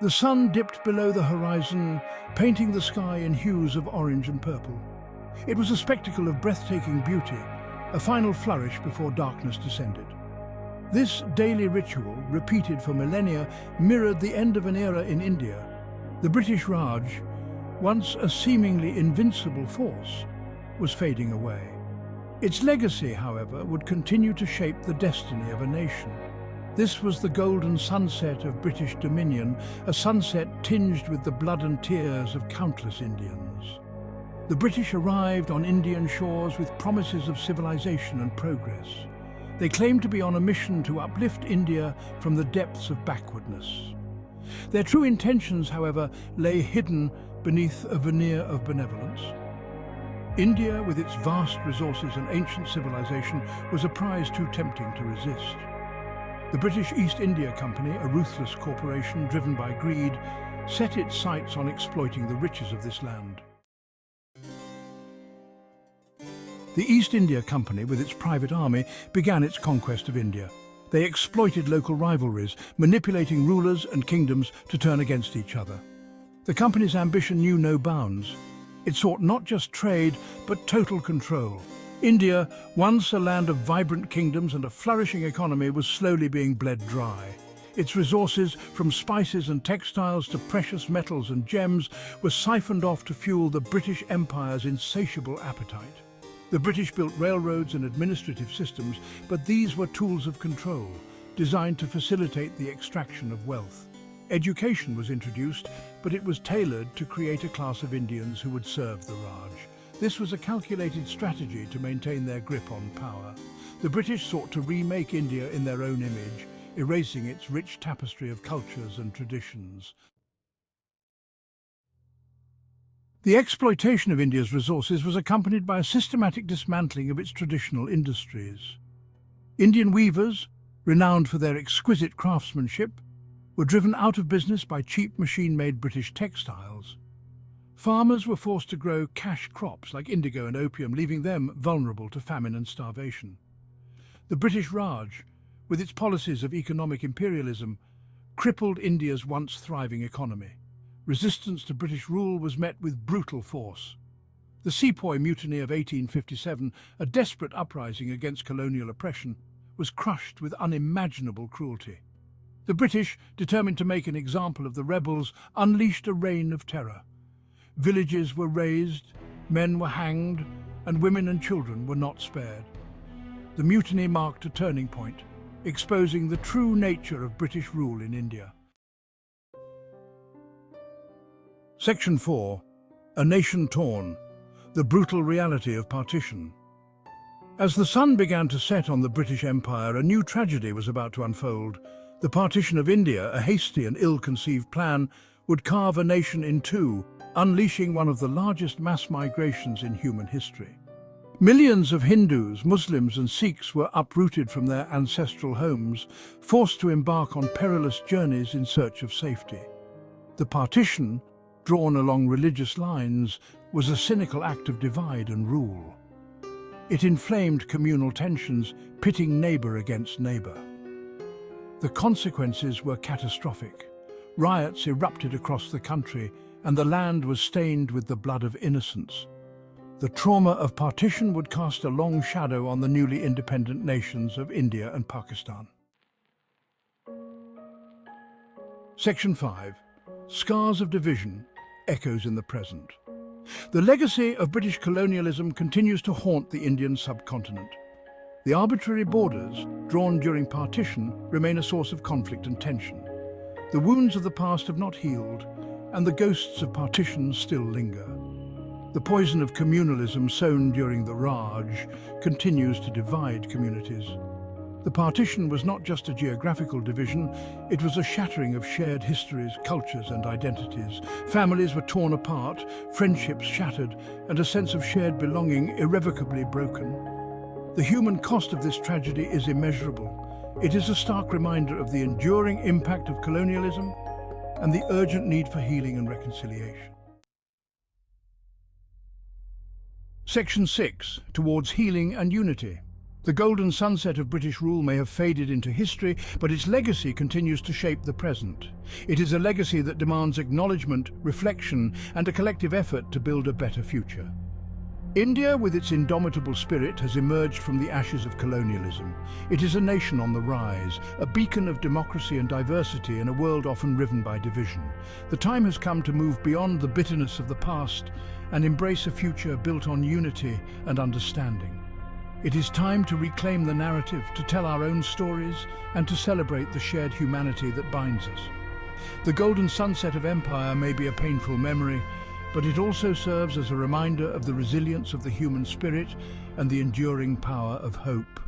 The sun dipped below the horizon, painting the sky in hues of orange and purple. It was a spectacle of breathtaking beauty, a final flourish before darkness descended. This daily ritual, repeated for millennia, mirrored the end of an era in India. The British Raj, once a seemingly invincible force, was fading away. Its legacy, however, would continue to shape the destiny of a nation. This was the golden sunset of British dominion, a sunset tinged with the blood and tears of countless Indians. The British arrived on Indian shores with promises of civilization and progress. They claimed to be on a mission to uplift India from the depths of backwardness. Their true intentions, however, lay hidden beneath a veneer of benevolence. India, with its vast resources and ancient civilization, was a prize too tempting to resist. The British East India Company, a ruthless corporation driven by greed, set its sights on exploiting the riches of this land. The East India Company, with its private army, began its conquest of India. They exploited local rivalries, manipulating rulers and kingdoms to turn against each other. The company's ambition knew no bounds. It sought not just trade, but total control. India, once a land of vibrant kingdoms and a flourishing economy, was slowly being bled dry. Its resources, from spices and textiles to precious metals and gems, were siphoned off to fuel the British Empire's insatiable appetite. The British built railroads and administrative systems, but these were tools of control, designed to facilitate the extraction of wealth. Education was introduced, but it was tailored to create a class of Indians who would serve the Raj. This was a calculated strategy to maintain their grip on power. The British sought to remake India in their own image, erasing its rich tapestry of cultures and traditions. The exploitation of India's resources was accompanied by a systematic dismantling of its traditional industries. Indian weavers, renowned for their exquisite craftsmanship, were driven out of business by cheap machine-made British textiles. Farmers were forced to grow cash crops like indigo and opium, leaving them vulnerable to famine and starvation. The British Raj, with its policies of economic imperialism, crippled India's once thriving economy. Resistance to British rule was met with brutal force. The Sepoy Mutiny of 1857, a desperate uprising against colonial oppression, was crushed with unimaginable cruelty. The British, determined to make an example of the rebels, unleashed a reign of terror. Villages were razed, men were hanged, and women and children were not spared. The mutiny marked a turning point, exposing the true nature of British rule in India. Section 4. A Nation Torn. The Brutal Reality of Partition. As the sun began to set on the British Empire, a new tragedy was about to unfold. The partition of India, a hasty and ill-conceived plan, would carve a nation in two, unleashing one of the largest mass migrations in human history. Millions of Hindus, Muslims and Sikhs were uprooted from their ancestral homes, forced to embark on perilous journeys in search of safety. The partition, drawn along religious lines, was a cynical act of divide and rule. It inflamed communal tensions, pitting neighbour against neighbour. The consequences were catastrophic. Riots erupted across the country, and the land was stained with the blood of innocents. The trauma of partition would cast a long shadow on the newly independent nations of India and Pakistan. Section 5. Scars of Division, Echoes in the Present. The legacy of British colonialism continues to haunt the Indian subcontinent. The arbitrary borders, drawn during partition, remain a source of conflict and tension. The wounds of the past have not healed, and the ghosts of partition still linger. The poison of communalism sown during the Raj continues to divide communities. The partition was not just a geographical division, it was a shattering of shared histories, cultures and identities. Families were torn apart, friendships shattered, and a sense of shared belonging irrevocably broken. The human cost of this tragedy is immeasurable. It is a stark reminder of the enduring impact of colonialism and the urgent need for healing and reconciliation. Section 6. Towards Healing and Unity. The golden sunset of British rule may have faded into history, but its legacy continues to shape the present. It is a legacy that demands acknowledgement, reflection, and a collective effort to build a better future. India, with its indomitable spirit, has emerged from the ashes of colonialism. It is a nation on the rise, a beacon of democracy and diversity in a world often riven by division. The time has come to move beyond the bitterness of the past and embrace a future built on unity and understanding. It is time to reclaim the narrative, to tell our own stories, and to celebrate the shared humanity that binds us. The golden sunset of empire may be a painful memory, but it also serves as a reminder of the resilience of the human spirit and the enduring power of hope.